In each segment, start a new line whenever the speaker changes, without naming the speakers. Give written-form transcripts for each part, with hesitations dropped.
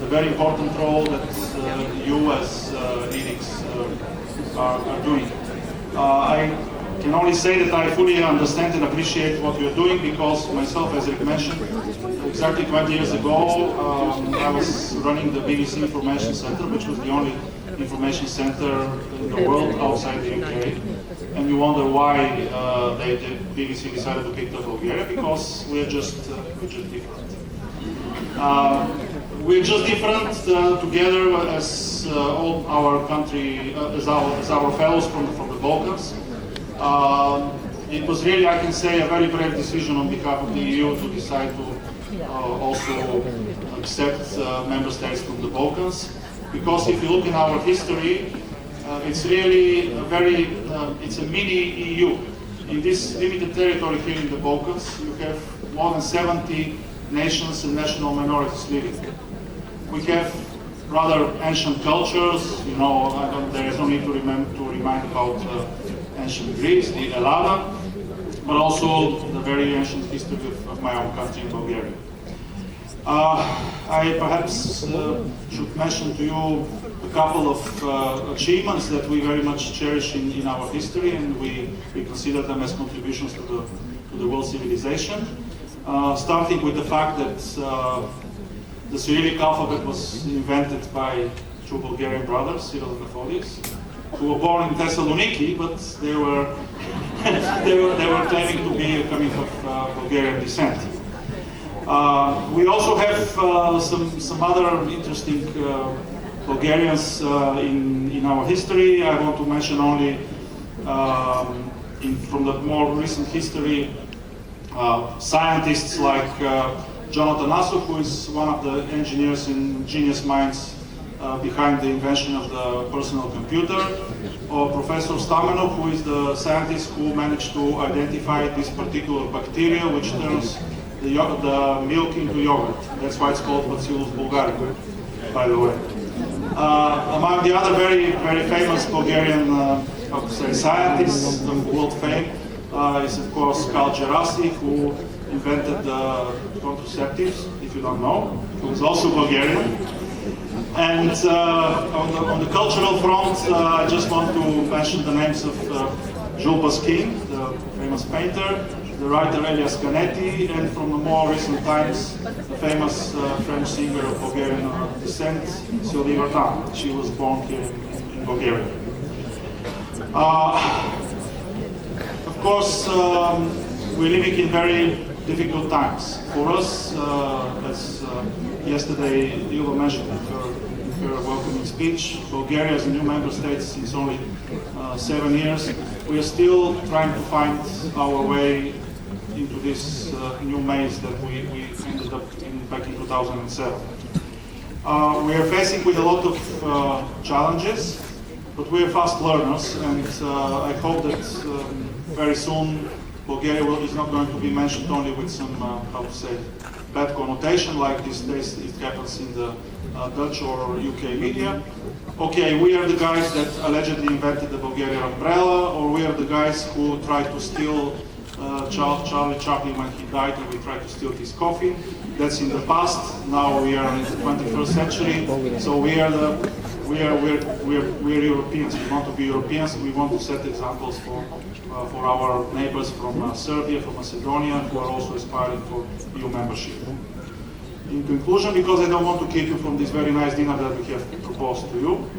very important role that you as leadings are doing. I can only say that I fully understand and appreciate what you're doing, because myself, as Rick mentioned, exactly 20 years ago, I was running the BBC Information Center, which was the only information center in the world outside the UK. And you wonder why the BBC decided to pick up Bulgaria, because we're just different. We're just different together as all our country, as our fellows from the Balkans. It was really, I can say, a very brave decision on behalf of the EU to decide to also accept member states from the Balkans. Because if you look in our history, it's really it's a mini EU. In this limited territory here in the Balkans, you have more than 70 nations and national minorities living. We have rather ancient cultures, you know, there is no need to remind about ancient Greece, the Elada, but also the very ancient history of my own country, Bulgaria. I perhaps should mention to you a couple of achievements that we very much cherish in our history, and we consider them as contributions to the world civilization. Starting with the fact that the Cyrillic alphabet was invented by two Bulgarian brothers, Cyril and Methodius, who were born in Thessaloniki, but they were claiming to be coming of Bulgarian descent. We also have some other interesting Bulgarians in our history. I want to mention only from the more recent history scientists like Jonathan Asov, who is one of the engineers and genius minds behind the invention of the personal computer, or Professor Stamenov, who is the scientist who managed to identify this particular bacteria which turns the milk into yogurt. That's why it's called Bacillus bulgaricum, by the way. Among the other very famous Bulgarian scientists of world fame is, of course, Karl Gerasi, who invented the contraceptives, if you don't know, who is also Bulgarian. And on the cultural front, I just want to mention the names of Jules Pasquin, the famous painter, the writer Elias Canetti, and from the more recent times, the famous French singer of Bulgarian descent, Sylvie Vartan. She was born here in Bulgaria. Of course, we're living in very difficult times. For us, as yesterday Ilva mentioned in her welcoming speech, Bulgaria is a new member state since only 7 years. We are still trying to find our way into this new maze that we ended up in back in 2007. We are facing with a lot of challenges, but we are fast learners, and I hope that very soon Bulgaria is not going to be mentioned only with some, how to say, bad connotation like these days it happens in the Dutch or UK media. Okay, we are the guys that allegedly invented the Bulgarian umbrella, or we are the guys who tried to steal Charlie Chaplin when he died, and we tried to steal his coffin. That's in the past. Now we are in the 21st century, so we are Europeans. We want to be Europeans. We want to set examples for our neighbors from Serbia, from Macedonia, who are also aspiring for EU membership. In conclusion, because I don't want to keep you from this very nice dinner that we have proposed to you,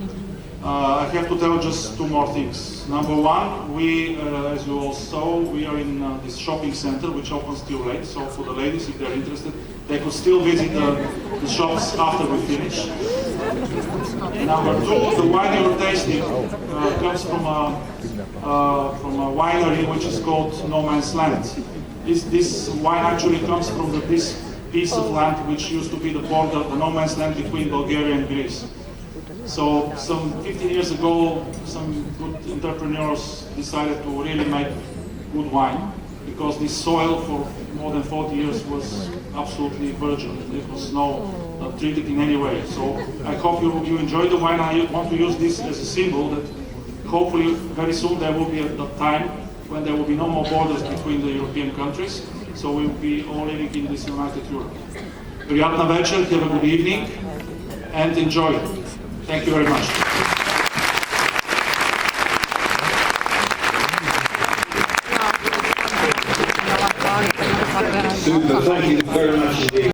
I have to tell just two more things. Number one, we, as you all saw, we are in this shopping center which opens till late, so for the ladies, if they're interested, they could still visit the shops after we finish. Number two, the wine you're tasting comes from a winery which is called No Man's Land. This wine actually comes from this piece of land which used to be the border, the No Man's Land between Bulgaria and Greece. So some 15 years ago, some good entrepreneurs decided to really make good wine, because this soil for more than 40 years was absolutely virgin. It was not treated in any way. So I hope you enjoy the wine. I want to use this as a symbol that hopefully very soon there will be a time when there will be no more borders between the European countries. So we will be all living in this united Europe. Prijatna večer, have a good evening. and enjoy it. Thank you very much.
Super, thank you very much indeed.